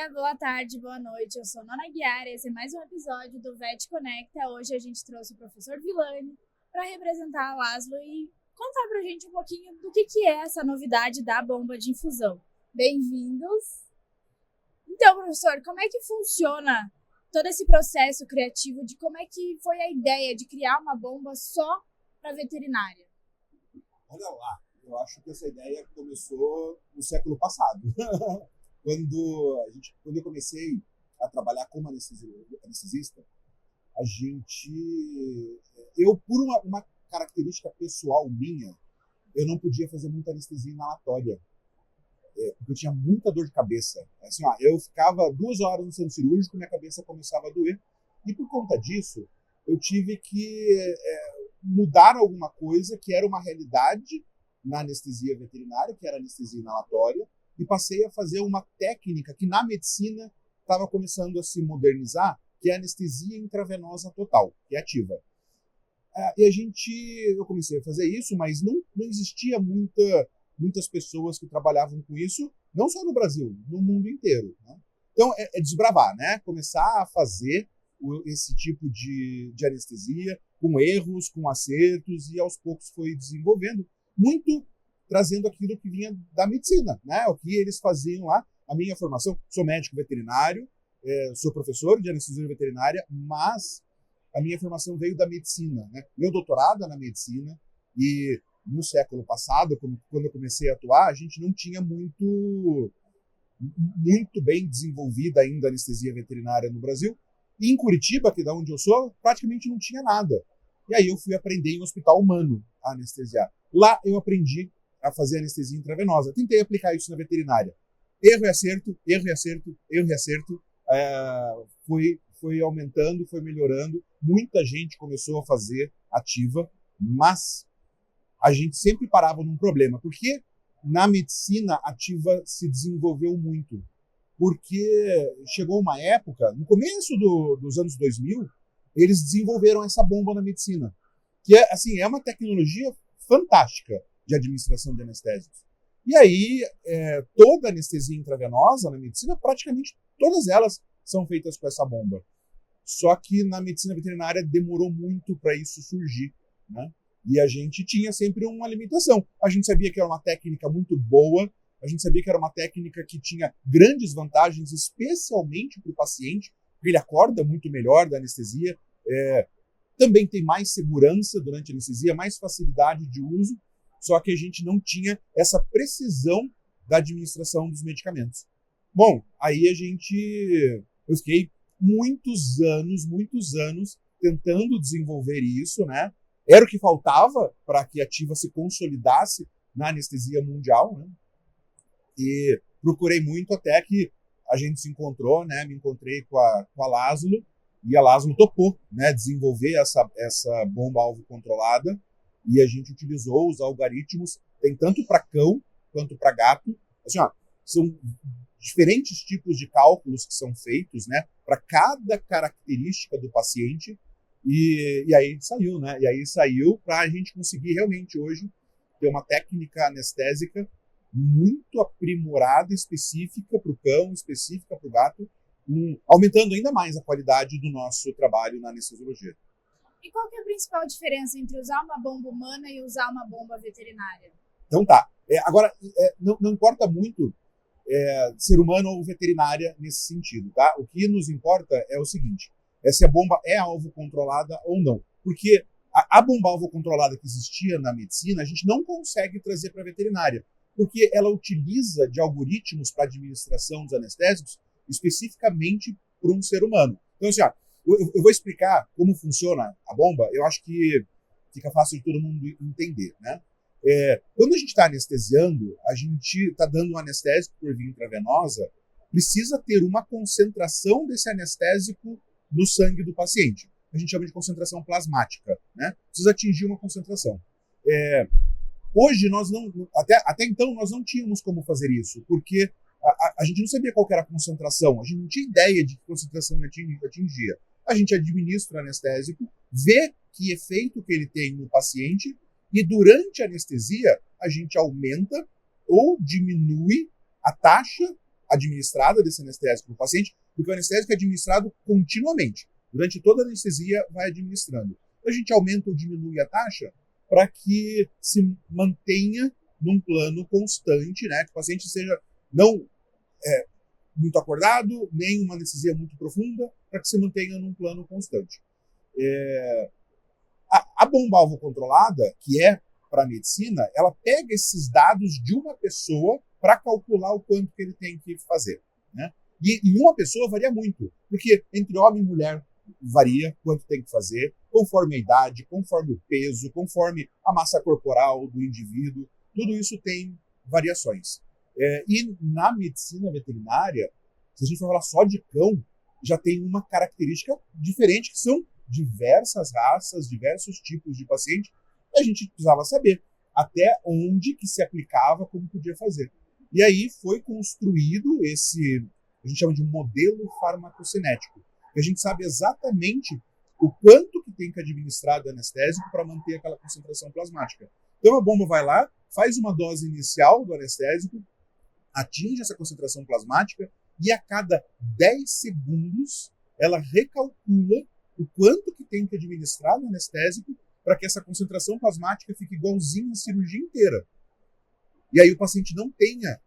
dia, boa tarde, boa noite. Eu sou Nona Guiara, esse é mais um episódio do VET Conecta. Hoje a gente trouxe o professor Vilani para representar a Laszlo e contar pra gente um pouquinho do que é essa novidade da bomba de infusão. Bem-vindos! Então, professor, como é que funciona todo esse processo criativo de como é que foi a ideia de criar uma bomba só para veterinária? Olha lá, eu acho que essa ideia começou no século passado. Quando eu comecei a trabalhar como anestesista, eu por uma característica pessoal minha, eu não podia fazer muita anestesia inalatória, porque eu tinha muita dor de cabeça. Assim, eu ficava 2 horas no centro cirúrgico, minha cabeça começava a doer, e por conta disso, eu tive que mudar alguma coisa que era uma realidade na anestesia veterinária, que era anestesia inalatória, e passei a fazer uma técnica que na medicina estava começando a se modernizar, que é a anestesia intravenosa total, que é ativa. Eu comecei a fazer isso, mas não existia muitas pessoas que trabalhavam com isso, não só no Brasil, no mundo inteiro, né? Então, é desbravar, né? Começar a fazer esse tipo de anestesia, com erros, com acertos, e aos poucos foi desenvolvendo, muito trazendo aquilo que vinha da medicina, né? O que eles faziam lá. A minha formação, sou médico veterinário, sou professor de anestesia veterinária, mas a minha formação veio da medicina, né? Meu doutorado é na medicina, e no século passado, quando eu comecei a atuar, a gente não tinha muito bem desenvolvida ainda a anestesia veterinária no Brasil. E em Curitiba, que é da onde eu sou, praticamente não tinha nada. E aí eu fui aprender em hospital humano a anestesiar. Lá eu aprendi a fazer anestesia intravenosa. Tentei aplicar isso na veterinária. Erro e acerto, erro e acerto, erro e acerto. Foi aumentando, foi melhorando. Muita gente começou a fazer ativa, mas a gente sempre parava num problema. Porque na medicina ativa se desenvolveu muito. Porque chegou uma época, no começo dos anos 2000, eles desenvolveram essa bomba na medicina, que é uma tecnologia fantástica de administração de anestésicos. E aí, toda anestesia intravenosa na medicina, praticamente todas elas são feitas com essa bomba. Só que na medicina veterinária demorou muito para isso surgir, né? E a gente tinha sempre uma limitação. A gente sabia que era uma técnica muito boa, a gente sabia que era uma técnica que tinha grandes vantagens, especialmente para o paciente, porque ele acorda muito melhor da anestesia, também tem mais segurança durante a anestesia, mais facilidade de uso, só que a gente não tinha essa precisão da administração dos medicamentos. Bom, aí eu fiquei muitos anos tentando desenvolver isso, né? Era o que faltava para que a ativa se consolidasse na anestesia mundial, né? E procurei muito até que a gente se encontrou, né? Me encontrei com a Laszlo, e a Laszlo topou, né, desenvolver essa bomba-alvo controlada, e a gente utilizou os algoritmos, tem tanto para cão quanto para gato. Assim, são diferentes tipos de cálculos que são feitos, né, para cada característica do paciente, e aí saiu, né? E aí saiu para a gente conseguir realmente hoje ter uma técnica anestésica muito aprimorada, específica para o cão, específica para o gato, aumentando ainda mais a qualidade do nosso trabalho na anestesiologia. E qual que é a principal diferença entre usar uma bomba humana e usar uma bomba veterinária? Então tá. Agora, não importa muito ser humano ou veterinária nesse sentido, tá? O que nos importa é o seguinte, se a bomba é alvo controlada ou não. Porque a bomba-alvo controlada que existia na medicina, a gente não consegue trazer para a veterinária, porque ela utiliza de algoritmos para administração dos anestésicos especificamente para um ser humano. Então, assim, eu vou explicar como funciona a bomba, eu acho que fica fácil de todo mundo entender, né? Quando a gente está anestesiando, a gente está dando um anestésico por via intravenosa, precisa ter uma concentração desse anestésico no sangue do paciente. A gente chama de concentração plasmática, né? Precisa atingir uma concentração. Hoje, até então, nós não tínhamos como fazer isso, porque a gente não sabia qual era a concentração, a gente não tinha ideia de que concentração atingia. A gente administra o anestésico, vê que efeito que ele tem no paciente, e durante a anestesia, a gente aumenta ou diminui a taxa, administrada desse anestésico para o paciente, porque o anestésico é administrado continuamente. Durante toda a anestesia, vai administrando. Então, a gente aumenta ou diminui a taxa para que se mantenha num plano constante, né? Que o paciente seja não muito acordado, nem uma anestesia muito profunda, para que se mantenha num plano constante. A bomba alvo controlada, que é para a medicina, ela pega esses dados de uma pessoa para calcular o quanto que ele tem que fazer, né? E uma pessoa varia muito, porque entre homem e mulher varia quanto tem que fazer, conforme a idade, conforme o peso, conforme a massa corporal do indivíduo, tudo isso tem variações. E na medicina veterinária, se a gente for falar só de cão, já tem uma característica diferente, que são diversas raças, diversos tipos de paciente, e a gente precisava saber até onde que se aplicava, como podia fazer. E aí foi construído esse, a gente chama de modelo farmacocinético, que a gente sabe exatamente o quanto que tem que administrar do anestésico para manter aquela concentração plasmática. Então a bomba vai lá, faz uma dose inicial do anestésico, atinge essa concentração plasmática e a cada 10 segundos ela recalcula o quanto que tem que administrar do anestésico para que essa concentração plasmática fique igualzinha à cirurgia inteira. E aí o paciente não tenha...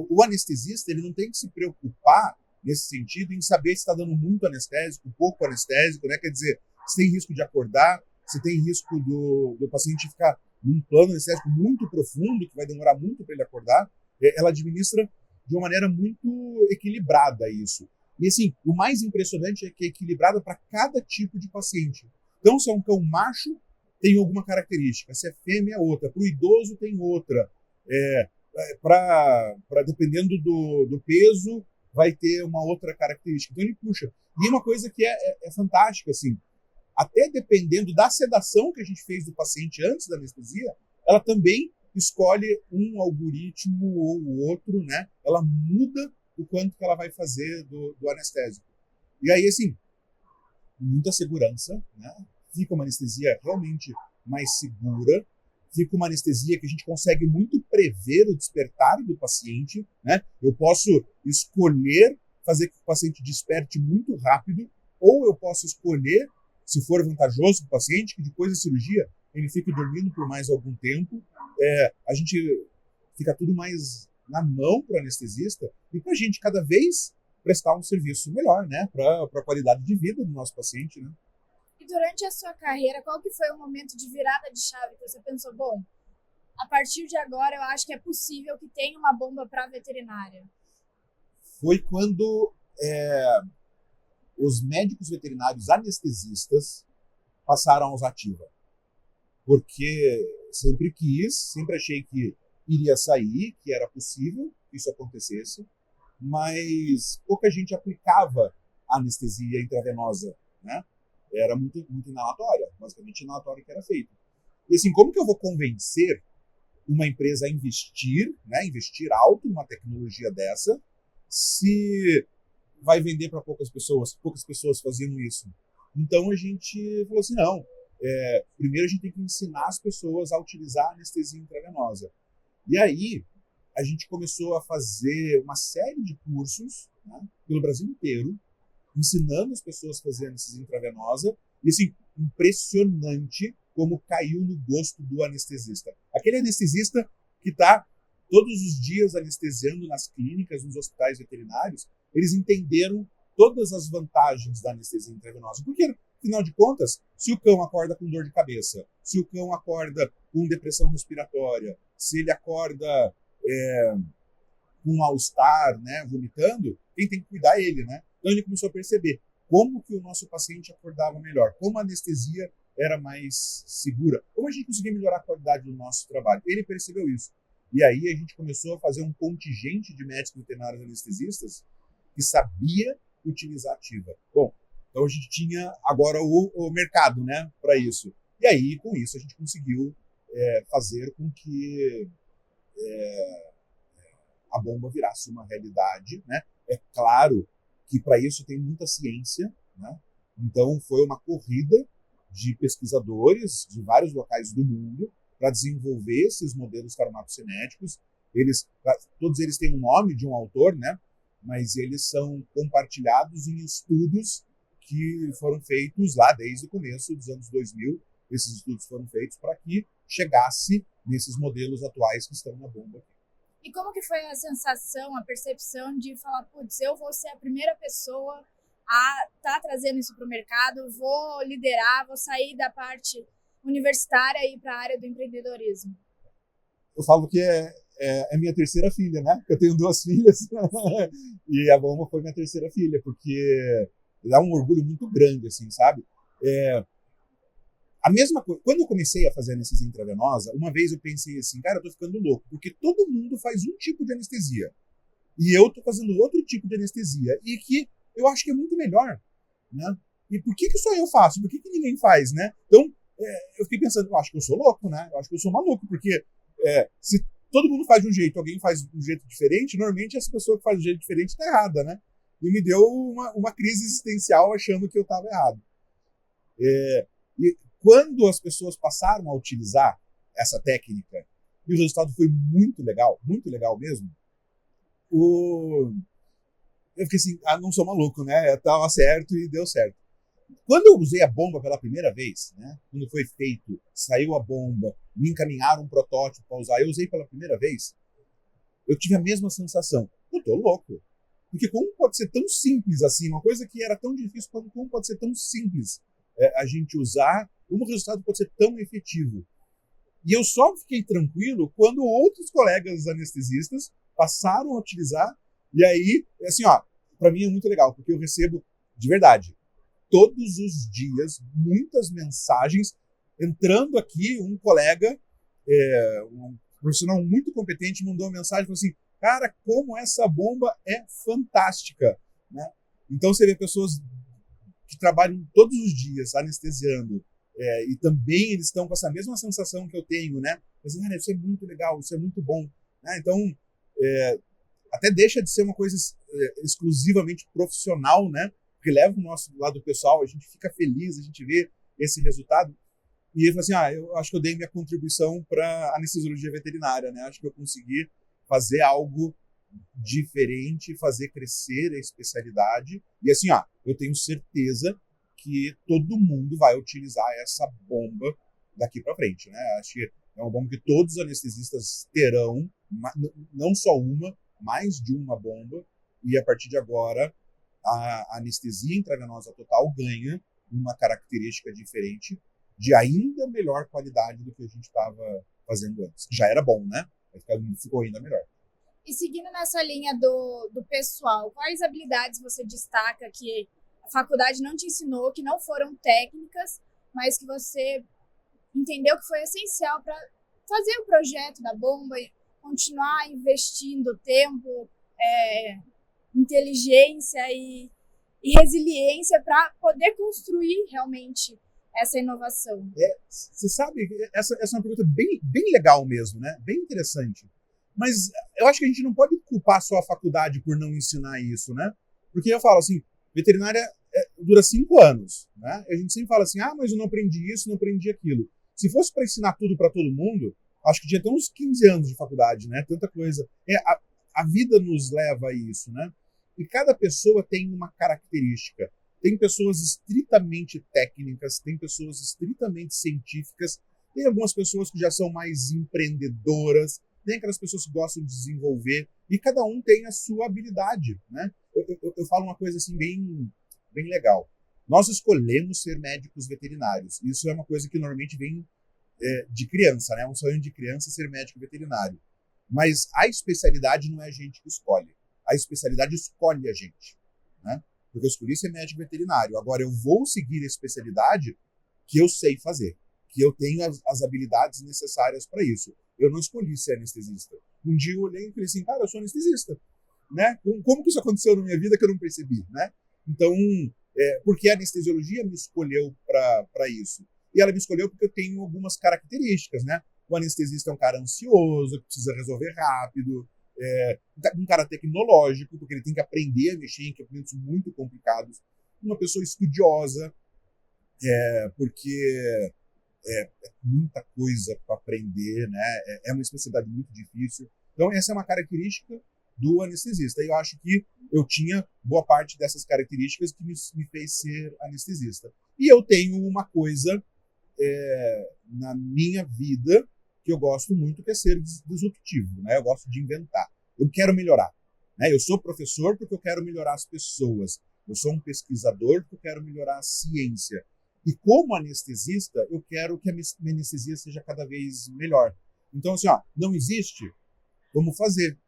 o anestesista ele não tem que se preocupar nesse sentido em saber se está dando muito anestésico, pouco anestésico, né? Quer dizer, se tem risco de acordar, se tem risco do paciente ficar num plano anestésico muito profundo, que vai demorar muito para ele acordar. Ela administra de uma maneira muito equilibrada isso. E assim, o mais impressionante é que é equilibrada para cada tipo de paciente. Então, se é um cão macho, tem alguma característica. Se é fêmea, é outra. Para o idoso, tem outra. Dependendo do peso, vai ter uma outra característica. Então, ele puxa. E uma coisa que é fantástica, assim, até dependendo da sedação que a gente fez do paciente antes da anestesia, ela também escolhe um algoritmo ou o outro, né? Ela muda o quanto que ela vai fazer do anestésico. E aí, assim, muita segurança, né? Fica uma anestesia realmente mais segura, fica uma anestesia que a gente consegue muito prever o despertar do paciente, né? Eu posso escolher fazer que o paciente desperte muito rápido, ou eu posso escolher, se for vantajoso para o paciente, que depois da cirurgia ele fique dormindo por mais algum tempo. A gente fica tudo mais na mão para o anestesista e para a gente cada vez prestar um serviço melhor, né? Para a qualidade de vida do nosso paciente, né? E durante a sua carreira, qual que foi o momento de virada de chave que você pensou, bom, a partir de agora eu acho que é possível que tenha uma bomba para a veterinária? Foi quando os médicos veterinários anestesistas passaram a usar ativa. Porque sempre quis, sempre achei que iria sair, que era possível que isso acontecesse, mas pouca gente aplicava anestesia intravenosa, né? Era muito, muito inalatória, basicamente inalatória que era feito. E assim, como que eu vou convencer uma empresa a investir, né, investir alto numa tecnologia dessa, se vai vender para poucas pessoas faziam isso? Então a gente falou assim, não, primeiro a gente tem que ensinar as pessoas a utilizar a anestesia intravenosa. E aí a gente começou a fazer uma série de cursos, né, pelo Brasil inteiro, ensinando as pessoas a fazer anestesia intravenosa, e assim, impressionante como caiu no gosto do anestesista. Aquele anestesista que está todos os dias anestesiando nas clínicas, nos hospitais veterinários, eles entenderam todas as vantagens da anestesia intravenosa. Porque, afinal de contas, se o cão acorda com dor de cabeça, se o cão acorda com depressão respiratória, se ele acorda com mal-estar, né, vomitando, quem tem que cuidar é ele, né? Então ele começou a perceber como que o nosso paciente acordava melhor, como a anestesia era mais segura, como a gente conseguia melhorar a qualidade do nosso trabalho. Ele percebeu isso. E aí a gente começou a fazer um contingente de médicos veterinários anestesistas que sabia utilizar ativa. Bom, então a gente tinha agora o mercado, né, para isso. E aí, com isso, a gente conseguiu fazer com que a bomba virasse uma realidade, né? É claro que para isso tem muita ciência, né? Então foi uma corrida de pesquisadores de vários locais do mundo para desenvolver esses modelos farmacocinéticos. Todos eles têm um nome de um autor, né? mas eles são compartilhados em estudos que foram feitos lá desde o começo dos anos 2000. Esses estudos foram feitos para que chegasse nesses modelos atuais que estão na bomba. E como que foi a sensação, a percepção de falar, putz, eu vou ser a primeira pessoa a estar trazendo isso para o mercado, vou liderar, vou sair da parte universitária e ir para a área do empreendedorismo? Eu falo que é minha terceira filha, né? Eu tenho 2 filhas e a bomba foi minha terceira filha, porque dá um orgulho muito grande, assim, sabe? A mesma coisa, quando eu comecei a fazer anestesia intravenosa, uma vez eu pensei assim, cara, eu tô ficando louco, porque todo mundo faz um tipo de anestesia e eu tô fazendo outro tipo de anestesia e que eu acho que é muito melhor, né? E por que só eu faço? Por que ninguém faz, né? Então, eu fiquei pensando, eu acho que eu sou louco, né? Eu acho que eu sou maluco, porque se todo mundo faz de um jeito, alguém faz de um jeito diferente, normalmente essa pessoa que faz de um jeito diferente está errada, né? E me deu uma crise existencial achando que eu estava errado. E quando as pessoas passaram a utilizar essa técnica, e o resultado foi muito legal mesmo, eu fiquei assim, não sou maluco, né? Tava certo e deu certo. Quando eu usei a bomba pela primeira vez, né? Quando foi feito, saiu a bomba, me encaminharam um protótipo para usar, eu usei pela primeira vez, eu tive a mesma sensação. Eu tô louco. Porque como pode ser tão simples assim, uma coisa que era tão difícil, como pode ser tão simples a gente usar, como o resultado pode ser tão efetivo? E eu só fiquei tranquilo quando outros colegas anestesistas passaram a utilizar, e aí, assim, ó, para mim é muito legal, porque eu recebo, de verdade, todos os dias, muitas mensagens, entrando aqui, um colega, um profissional muito competente, mandou uma mensagem, falou assim, cara, como essa bomba é fantástica, né? Então você vê pessoas que trabalham todos os dias anestesiando, e também eles estão com essa mesma sensação que eu tenho, né? Mas, cara, isso é muito legal, isso é muito bom, né? Então, até deixa de ser uma coisa exclusivamente profissional, né? Porque leva o nosso lado pessoal, a gente fica feliz, a gente vê esse resultado. E ele falou assim, eu acho que eu dei minha contribuição para a anestesiologia veterinária, né? Acho que eu consegui fazer algo diferente, fazer crescer a especialidade. E assim, eu tenho certeza que todo mundo vai utilizar essa bomba daqui para frente, né? Acho que é uma bomba que todos os anestesistas terão, não só uma, mais de uma bomba, e a partir de agora a anestesia intravenosa total ganha uma característica diferente de ainda melhor qualidade do que a gente estava fazendo antes. Já era bom, né? Ficou ainda melhor. E seguindo nessa linha do pessoal, quais habilidades você destaca que a faculdade não te ensinou, que não foram técnicas, mas que você entendeu que foi essencial para fazer o projeto da bomba e continuar investindo tempo, inteligência e resiliência para poder construir realmente essa inovação? Você sabe, essa é uma pergunta bem legal mesmo, né? Bem interessante. Mas eu acho que a gente não pode culpar só a faculdade por não ensinar isso, né? Porque eu falo assim, veterinária dura 5 anos, né? A gente sempre fala assim, mas eu não aprendi isso, não aprendi aquilo. Se fosse para ensinar tudo para todo mundo, acho que tinha até uns 15 anos de faculdade, né? Tanta coisa. A vida nos leva a isso, né? E cada pessoa tem uma característica. Tem pessoas estritamente técnicas, tem pessoas estritamente científicas, tem algumas pessoas que já são mais empreendedoras, tem aquelas pessoas que gostam de desenvolver, e cada um tem a sua habilidade, né? Eu falo uma coisa assim bem legal. Nós escolhemos ser médicos veterinários. Isso é uma coisa que normalmente vem de criança, né? É um sonho de criança ser médico veterinário. Mas a especialidade não é a gente que escolhe. A especialidade escolhe a gente, né? Porque eu escolhi ser médico veterinário. Agora eu vou seguir a especialidade que eu sei fazer, que eu tenho as habilidades necessárias para isso. Eu não escolhi ser anestesista. Um dia eu olhei e falei assim, cara, eu sou anestesista, né? Como que isso aconteceu na minha vida que eu não percebi, né? Então, porque a anestesiologia me escolheu para isso. E ela me escolheu porque eu tenho algumas características, né? O anestesista é um cara ansioso, que precisa resolver rápido, um cara tecnológico, porque ele tem que aprender a mexer em equipamentos muito complicados. Uma pessoa estudiosa, porque é muita coisa para aprender, né? É uma especialidade muito difícil. Então, essa é uma característica. do anestesista. E eu acho que eu tinha boa parte dessas características que me fez ser anestesista. E eu tenho uma coisa na minha vida que eu gosto muito, que é ser disruptivo, né? Eu gosto de inventar. Eu quero melhorar, né? Eu sou professor porque eu quero melhorar as pessoas. Eu sou um pesquisador porque eu quero melhorar a ciência. E como anestesista, eu quero que a minha anestesia seja cada vez melhor. Então, assim, não existe, vamos fazer.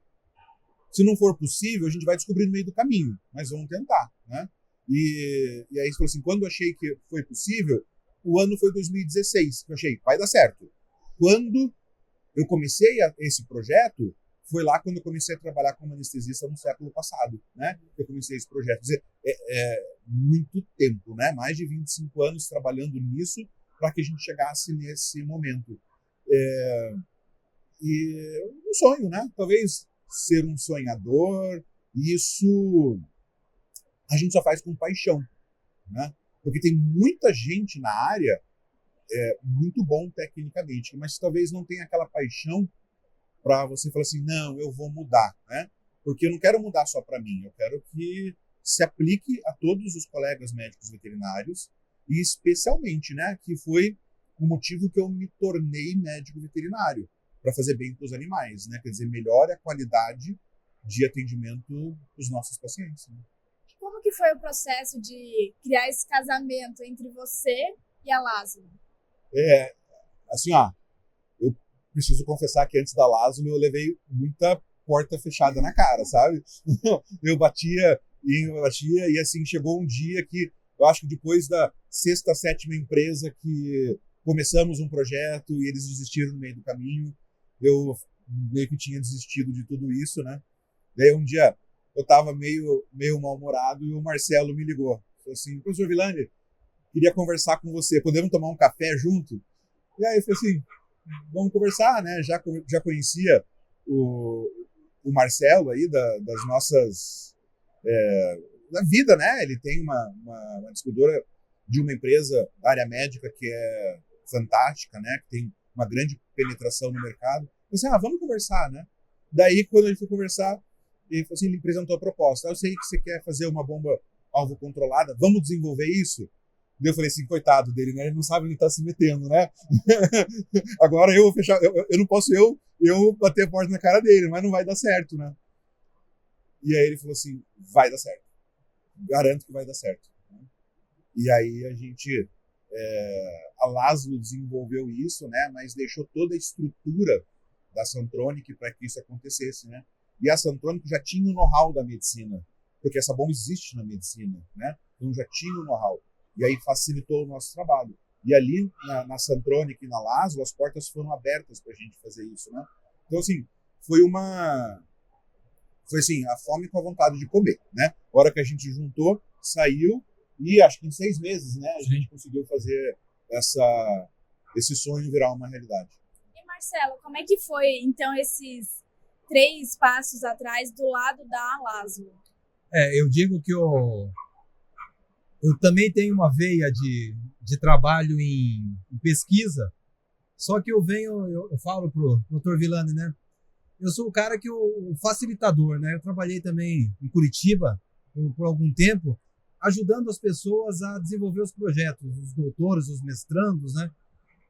Se não for possível, a gente vai descobrir no meio do caminho, mas vamos tentar, né? E aí, assim, quando eu achei que foi possível, o ano foi 2016, que eu achei, vai dar certo. Quando eu comecei esse projeto, foi lá quando eu comecei a trabalhar como anestesista no século passado, né? Eu comecei esse projeto. Quer dizer, muito tempo, né? Mais de 25 anos trabalhando nisso para que a gente chegasse nesse momento. E um sonho, né? Talvez ser um sonhador, isso a gente só faz com paixão, né? Porque tem muita gente na área muito bom tecnicamente, mas talvez não tenha aquela paixão para você falar assim, não, eu vou mudar, né? Porque eu não quero mudar só para mim, eu quero que se aplique a todos os colegas médicos veterinários e especialmente, né, que foi o motivo que eu me tornei médico veterinário, para fazer bem para os animais, né? Quer dizer, melhore a qualidade de atendimento dos nossos pacientes. Né? Como que foi o processo de criar esse casamento entre você e a Lázaro? Assim, eu preciso confessar que antes da Lázaro eu levei muita porta fechada na cara, sabe? Eu batia e assim, chegou um dia que eu acho que depois da 6ª, 7ª empresa que começamos um projeto e eles desistiram no meio do caminho, eu meio que tinha desistido de tudo isso, né? Daí um dia eu estava meio mal-humorado e o Marcelo me ligou. Falou assim, professor Villani, queria conversar com você, podemos tomar um café junto? E aí eu falei assim, vamos conversar, né? Já conhecia o Marcelo aí das nossas... da vida, né? Ele tem uma distribuidora de uma empresa da área médica que é fantástica, né? Que tem uma grande penetração no mercado. Eu disse, vamos conversar, né? Daí, quando ele foi conversar, ele falou assim, ele apresentou a proposta. Eu sei que você quer fazer uma bomba alvo controlada, vamos desenvolver isso? Daí eu falei assim, coitado dele, né? Ele não sabe onde está se metendo, né? Agora eu vou fechar, eu não posso eu bater a porta na cara dele, mas não vai dar certo, né? E aí ele falou assim, vai dar certo. Garanto que vai dar certo. E aí a Lázaro desenvolveu isso, né? Mas deixou toda a estrutura da Santronic para que isso acontecesse, né? E a Santronic já tinha o know-how da medicina, porque essa bomba existe na medicina, né? Então já tinha o know-how. E aí facilitou o nosso trabalho. E ali na Santronic e na Lázaro, as portas foram abertas para a gente fazer isso, né? Então, assim, foi assim, a fome com a vontade de comer, né? A hora que a gente juntou, saiu, e acho que em 6 meses, né, a gente conseguiu fazer esse sonho virar uma realidade. E Marcelo, como é que foi, então, esses 3 passos atrás do lado da Lázaro? Eu digo que eu também tenho uma veia de trabalho em pesquisa, só que eu falo pro Dr. Villani, né? Eu sou o cara o facilitador, né? Eu trabalhei também em Curitiba por algum tempo, ajudando as pessoas a desenvolver os projetos, os doutores, os mestrandos, né?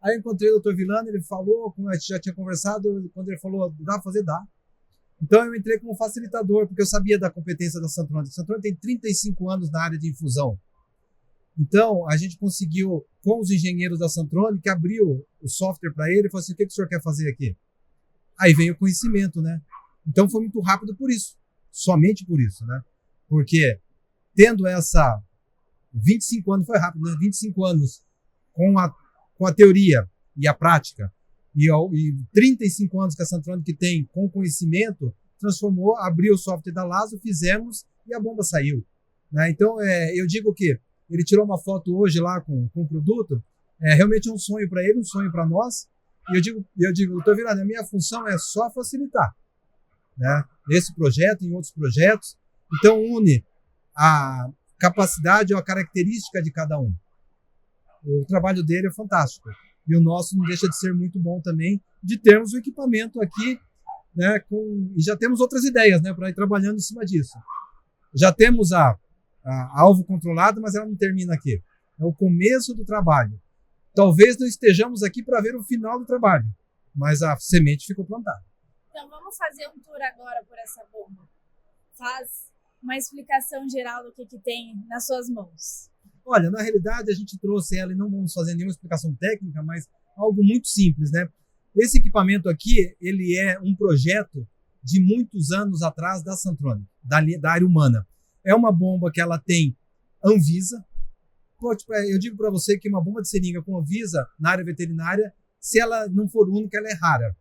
Aí eu encontrei o Dr. Villani, ele falou, como a gente já tinha conversado, quando ele falou, dá pra fazer, dá. Então eu entrei como facilitador, porque eu sabia da competência da Santronic. A Santronic tem 35 anos na área de infusão. Então, a gente conseguiu, com os engenheiros da Santronic, abrir o software para ele e falou assim, o que o senhor quer fazer aqui? Aí veio o conhecimento, né? Então foi muito rápido por isso, somente por isso, né? Porque tendo 25 anos, foi rápido, né? 25 anos com a teoria e a prática, e 35 anos que a Santronic tem com conhecimento, transformou, abriu o software da Lázaro, fizemos e a bomba saiu, né? Então, eu digo que ele tirou uma foto hoje lá com o produto, realmente é um sonho para ele, um sonho para nós. E eu digo, doutor Villani, a minha função é só facilitar, né? Nesse projeto, em outros projetos. Então, une a capacidade ou a característica de cada um. O trabalho dele é fantástico. E o nosso não deixa de ser muito bom também, de termos o equipamento aqui né, e já temos outras ideias, né, para ir trabalhando em cima disso. Já temos a alvo controlado, mas ela não termina aqui. É o começo do trabalho. Talvez não estejamos aqui para ver o final do trabalho, mas a semente ficou plantada. Então vamos fazer um tour agora por essa bomba. Faz uma explicação geral do que tem nas suas mãos. Olha, na realidade a gente trouxe ela e não vamos fazer nenhuma explicação técnica, mas algo muito simples, né? Esse equipamento aqui, ele é um projeto de muitos anos atrás da Santronic, da área humana. É uma bomba que ela tem Anvisa. Eu digo para você que uma bomba de seringa com Anvisa na área veterinária, se ela não for única, ela é rara.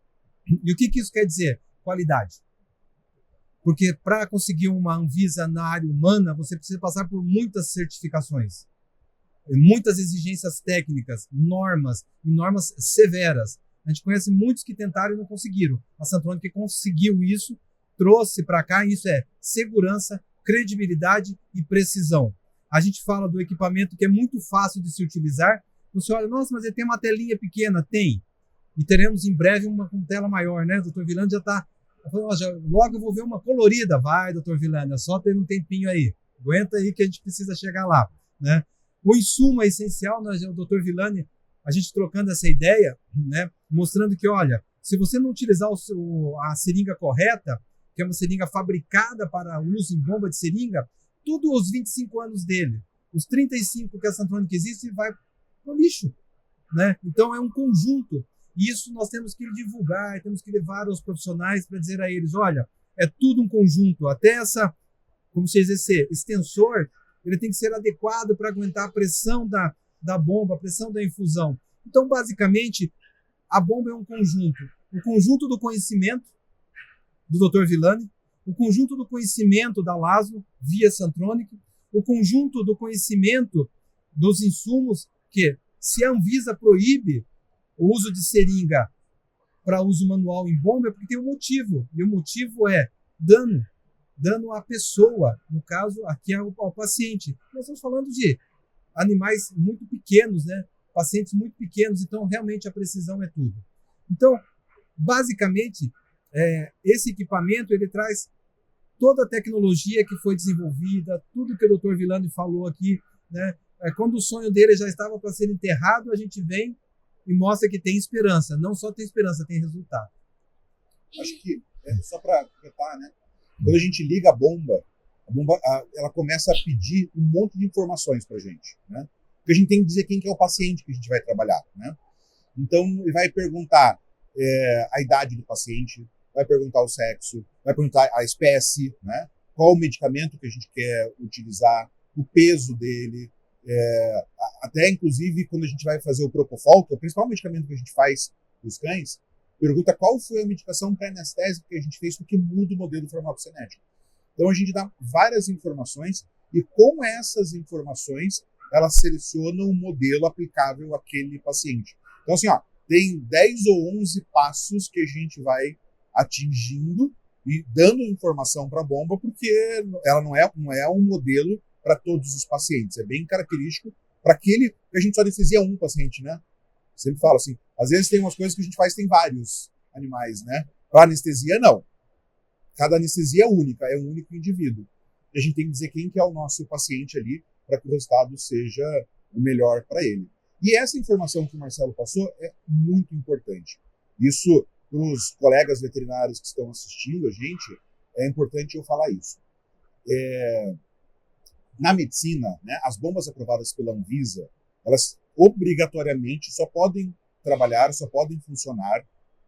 E o que isso quer dizer? Qualidade. Porque para conseguir uma Anvisa na área humana, você precisa passar por muitas certificações, muitas exigências técnicas, normas, e normas severas. A gente conhece muitos que tentaram e não conseguiram. A Santronic conseguiu isso, trouxe para cá, e isso é segurança, credibilidade e precisão. A gente fala do equipamento que é muito fácil de se utilizar. Você olha, nossa, mas ele tem uma telinha pequena. Tem. E teremos em breve uma com tela maior, né? O Dr. Villani já está... Logo eu vou ver uma colorida. Vai, Dr. Villani, é só ter um tempinho aí. Aguenta aí que a gente precisa chegar lá, né? O insumo é essencial, né? O Dr. Villani, a gente trocando essa ideia, né? Mostrando que, olha, se você não utilizar a seringa correta, que é uma seringa fabricada para uso em bomba de seringa, tudo os 25 anos dele, os 35 que a Santronic existe, vai para o lixo, né? Então é um conjunto. E isso nós temos que divulgar, temos que levar aos profissionais para dizer a eles, olha, é tudo um conjunto. Até como se diz, esse extensor, ele tem que ser adequado para aguentar a pressão da bomba, a pressão da infusão. Então, basicamente, a bomba é um conjunto. O conjunto do conhecimento do Dr. Villani, o conjunto do conhecimento da Laszlo, via Santronic, o conjunto do conhecimento dos insumos, que se a Anvisa proíbe o uso de seringa para uso manual em bomba, é porque tem um motivo, e o motivo é dano à pessoa, no caso, aqui ao paciente. Nós estamos falando de animais muito pequenos, né? Pacientes muito pequenos, então realmente a precisão é tudo. Então, basicamente, esse equipamento ele traz toda a tecnologia que foi desenvolvida, tudo que o Dr. Villani falou aqui, né? Quando o sonho dele já estava para ser enterrado, a gente vem e mostra que tem esperança. Não só tem esperança, tem resultado. Acho que, só para completar, né? Quando a gente liga a bomba ela começa a pedir um monte de informações para a gente, né? Porque a gente tem que dizer quem que é o paciente que a gente vai trabalhar, né? Então, ele vai perguntar a idade do paciente, vai perguntar o sexo, vai perguntar a espécie, né? Qual o medicamento que a gente quer utilizar, o peso dele, até inclusive quando a gente vai fazer o Propofol, que é o principal medicamento que a gente faz para os cães, pergunta qual foi a medicação pré-anestésica que a gente fez, porque muda o modelo farmacocinético. Então a gente dá várias informações e com essas informações elas selecionam um modelo aplicável àquele paciente. Então assim, tem 10 ou 11 passos que a gente vai atingindo e dando informação para a bomba, porque ela não é um modelo para todos os pacientes. É bem característico para aquele que a gente só anestesia um paciente, né? Sempre falo assim, às vezes tem umas coisas que a gente faz, tem vários animais, né? Para anestesia, não. Cada anestesia é única, é um único indivíduo. E a gente tem que dizer quem que é o nosso paciente ali para que o resultado seja o melhor para ele. E essa informação que o Marcelo passou é muito importante. Isso, para os colegas veterinários que estão assistindo a gente, é importante eu falar isso. Na medicina, né, as bombas aprovadas pela Anvisa, elas obrigatoriamente só podem trabalhar, só podem funcionar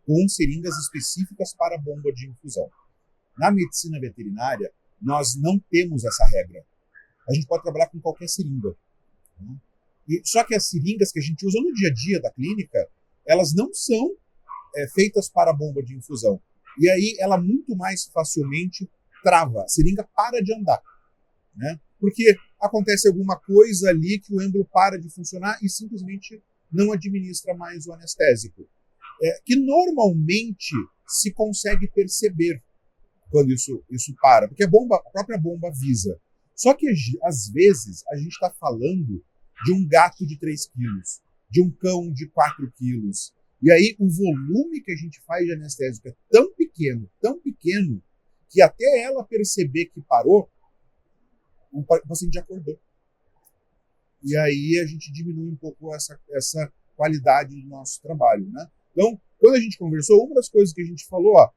com seringas específicas para bomba de infusão. Na medicina veterinária, nós não temos essa regra. A gente pode trabalhar com qualquer seringa, né? Só que as seringas que a gente usa no dia a dia da clínica, elas não são feitas para bomba de infusão. E aí ela muito mais facilmente trava, a seringa para de andar, né? Porque acontece alguma coisa ali que o êmbolo para de funcionar e simplesmente não administra mais o anestésico. Que normalmente se consegue perceber quando isso para, porque a própria bomba avisa. Só que às vezes a gente está falando de um gato de 3 quilos, de um cão de 4 quilos. E aí o volume que a gente faz de anestésico é tão pequeno tão pequeno, que até ela perceber que parou, o paciente já acordou. E aí a gente diminui um pouco essa qualidade do nosso trabalho, né? Então, quando a gente conversou, uma das coisas que a gente falou, ó,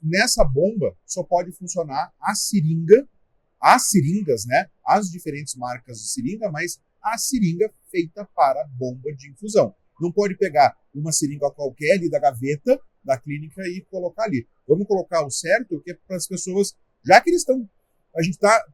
nessa bomba só pode funcionar as seringas, né? As diferentes marcas de seringa, mas a seringa feita para bomba de infusão. Não pode pegar uma seringa qualquer ali da gaveta da clínica e colocar ali. Vamos colocar o certo, que é para as pessoas, já que a gente está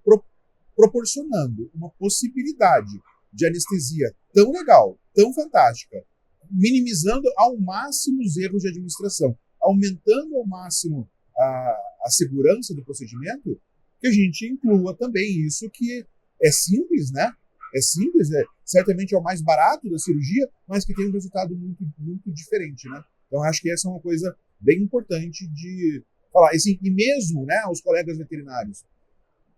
proporcionando uma possibilidade de anestesia tão legal, tão fantástica, minimizando ao máximo os erros de administração, aumentando ao máximo a segurança do procedimento, que a gente inclua também isso, que é simples, né? É simples, certamente é o mais barato da cirurgia, mas que tem um resultado muito, muito diferente, né? Então, acho que essa é uma coisa bem importante de falar. Assim, e mesmo, né, os colegas veterinários,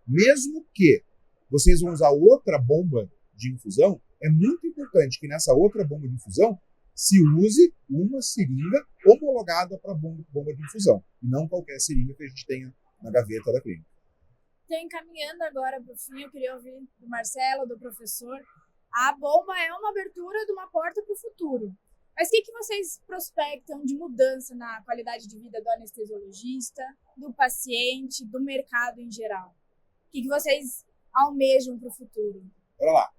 mesmo que vocês vão usar outra bomba de infusão, é muito importante que nessa outra bomba de infusão se use uma seringa homologada para bomba de infusão, e não qualquer seringa que a gente tenha na gaveta da clínica. Então, encaminhando agora para o fim, eu queria ouvir do Marcelo, do professor. A bomba é uma abertura de uma porta para o futuro. Mas o que vocês prospectam de mudança na qualidade de vida do anestesiologista, do paciente, do mercado em geral? O que vocês almejam para o futuro? Olha lá.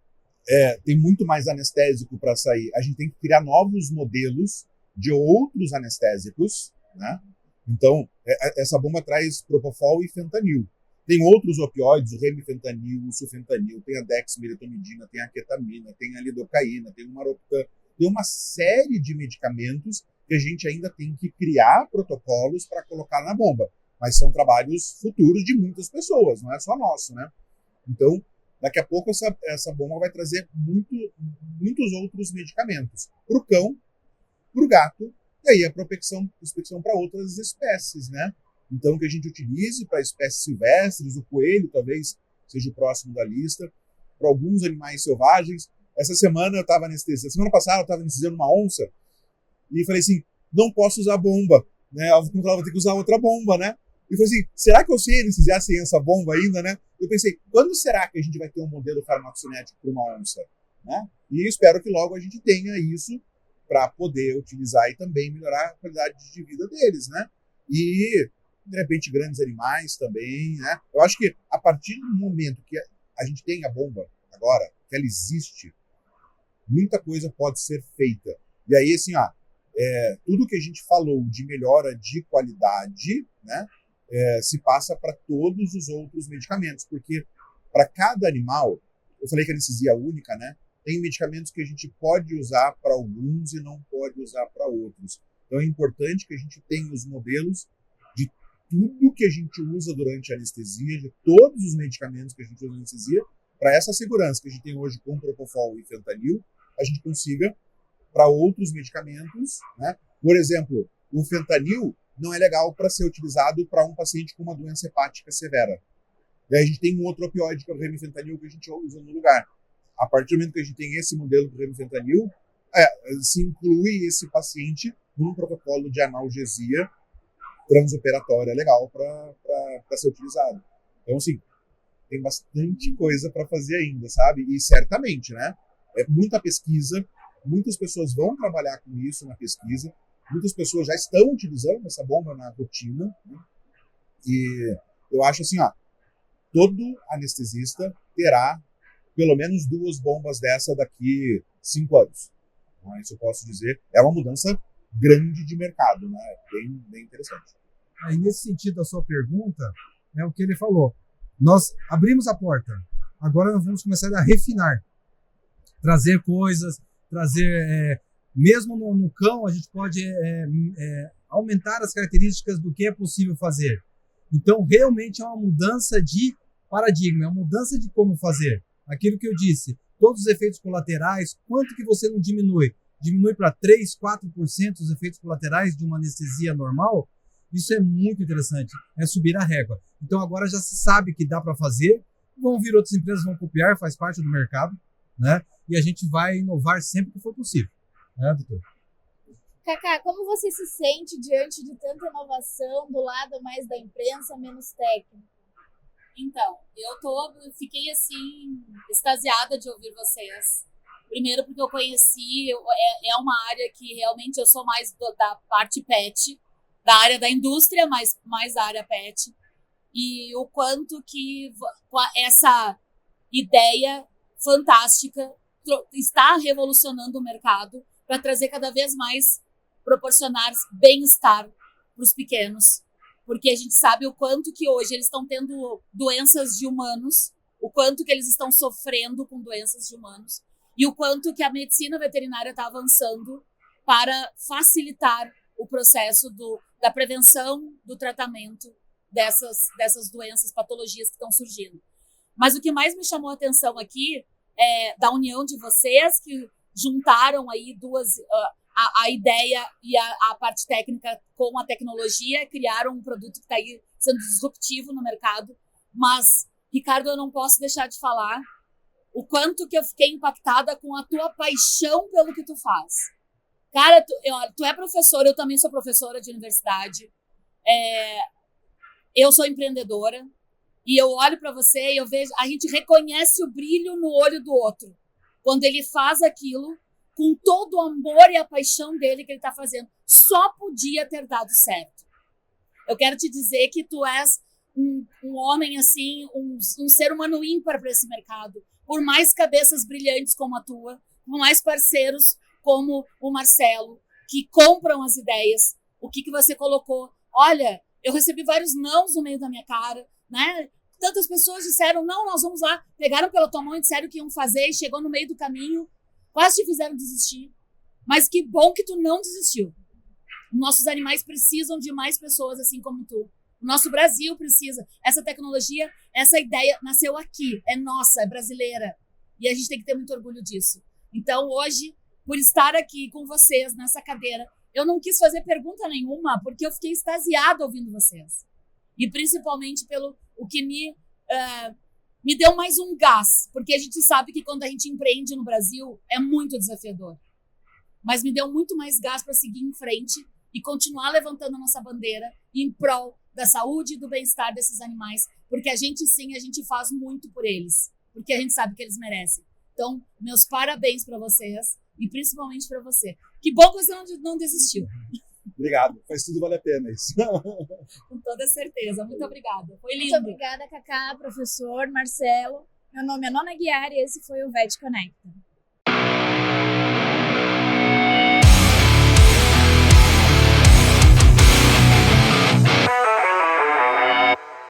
Tem muito mais anestésico para sair. A gente tem que criar novos modelos de outros anestésicos, né? Então, essa bomba traz propofol e fentanil. Tem outros opioides, o remifentanil, o sulfentanil, tem a dexmedetomidina, tem a ketamina, tem a lidocaína, tem o maroptan. Tem uma série de medicamentos que a gente ainda tem que criar protocolos para colocar na bomba. Mas são trabalhos futuros de muitas pessoas, não é só nosso, né? Então, daqui a pouco essa bomba vai trazer muitos outros medicamentos para o cão, para o gato, e aí a prospecção para outras espécies, né? Então, que a gente utilize para espécies silvestres, o coelho talvez seja o próximo da lista, para alguns animais selvagens. Essa semana eu estava anestesiando, semana passada eu estava anestesiando uma onça, e falei assim, não posso usar bomba, né? Eu vou ter que usar outra bomba, né? E falei assim, será que eu sei anestesiar sem essa bomba ainda, né? Eu pensei, quando será que a gente vai ter um modelo farmacocinético para uma onça, né? E espero que logo a gente tenha isso para poder utilizar e também melhorar a qualidade de vida deles, né? E, de repente, grandes animais também, né? Eu acho que a partir do momento que a gente tem a bomba agora, que ela existe, muita coisa pode ser feita. E aí, assim, tudo que a gente falou de melhora de qualidade, né? Se passa para todos os outros medicamentos, porque para cada animal, eu falei que a anestesia é única, né? Tem medicamentos que a gente pode usar para alguns e não pode usar para outros. Então é importante que a gente tenha os modelos de tudo que a gente usa durante a anestesia, de todos os medicamentos que a gente usa na anestesia, para essa segurança que a gente tem hoje com propofol e fentanil, a gente consiga para outros medicamentos, né? Por exemplo, o fentanil não é legal para ser utilizado para um paciente com uma doença hepática severa. E aí a gente tem um outro opioide, que é o remifentanil, que a gente usa no lugar. A partir do momento que a gente tem esse modelo do remifentanil, se inclui esse paciente num protocolo de analgesia transoperatória legal para ser utilizado. Então, assim, tem bastante coisa para fazer ainda, sabe? E certamente, né? Muita pesquisa, muitas pessoas vão trabalhar com isso na pesquisa, muitas pessoas já estão utilizando essa bomba na rotina, né? E eu acho assim, todo anestesista terá pelo menos 2 bombas dessa daqui 5 anos. Isso eu posso dizer, é uma mudança grande de mercado, né? Bem interessante. Aí, nesse sentido da sua pergunta, é o que ele falou. Nós abrimos a porta, agora nós vamos começar a refinar, trazer coisas, mesmo no cão, a gente pode aumentar as características do que é possível fazer. Então, realmente é uma mudança de paradigma, é uma mudança de como fazer. Aquilo que eu disse, todos os efeitos colaterais, quanto que você não diminui? Diminui para 3%, 4% os efeitos colaterais de uma anestesia normal? Isso é muito interessante, é subir a régua. Então, agora já se sabe que dá para fazer, vão vir outras empresas, vão copiar, faz parte do mercado, né? E a gente vai inovar sempre que for possível. Doutor? Cacá, como você se sente diante de tanta inovação do lado mais da imprensa, menos técnico? Então, fiquei assim, extasiada de ouvir vocês. Primeiro porque eu conheci, é uma área que realmente eu sou mais da parte pet, da área da indústria, mas mais da área pet. E o quanto que essa ideia fantástica está revolucionando o mercado para trazer cada vez mais, proporcionar bem-estar para os pequenos. Porque a gente sabe o quanto que hoje eles estão tendo doenças de humanos, o quanto que eles estão sofrendo com doenças de humanos, e o quanto que a medicina veterinária está avançando para facilitar o processo da prevenção, do tratamento dessas doenças, patologias que estão surgindo. Mas o que mais me chamou a atenção aqui é da união de vocês, que juntaram aí a ideia e a parte técnica com a tecnologia, criaram um produto que está aí sendo disruptivo no mercado. Mas, Ricardo, eu não posso deixar de falar o quanto que eu fiquei impactada com a tua paixão pelo que tu faz. Cara, tu é professora, eu também sou professora de universidade. Eu sou empreendedora. E eu olho para você e eu vejo, a gente reconhece o brilho no olho do outro. Quando ele faz aquilo com todo o amor e a paixão dele que ele está fazendo. Só podia ter dado certo. Eu quero te dizer que tu és um homem, assim, um ser humano ímpar para esse mercado. Por mais cabeças brilhantes como a tua, por mais parceiros como o Marcelo, que compram as ideias, o que você colocou. Olha, eu recebi vários nãos no meio da minha cara, né? Tantas pessoas disseram, não, nós vamos lá, pegaram pela tua mão e disseram que iam fazer, e chegou no meio do caminho, quase te fizeram desistir. Mas que bom que tu não desistiu. Nossos animais precisam de mais pessoas assim como tu. O nosso Brasil precisa. Essa tecnologia, essa ideia nasceu aqui, é nossa, é brasileira. E a gente tem que ter muito orgulho disso. Então, hoje, por estar aqui com vocês nessa cadeira, eu não quis fazer pergunta nenhuma, porque eu fiquei extasiada ouvindo vocês. E principalmente pelo o que me deu mais um gás, porque a gente sabe que quando a gente empreende no Brasil é muito desafiador. Mas me deu muito mais gás para seguir em frente e continuar levantando a nossa bandeira em prol da saúde e do bem-estar desses animais, porque a gente faz muito por eles, porque a gente sabe que eles merecem. Então, meus parabéns para vocês e principalmente para você. Que bom que você não desistiu. Obrigado, faz tudo valer a pena isso. Com toda certeza, muito obrigada. Foi lindo. Muito obrigada, Cacá, professor, Marcelo. Meu nome é Nona Guiar e esse foi o Vet Conecta.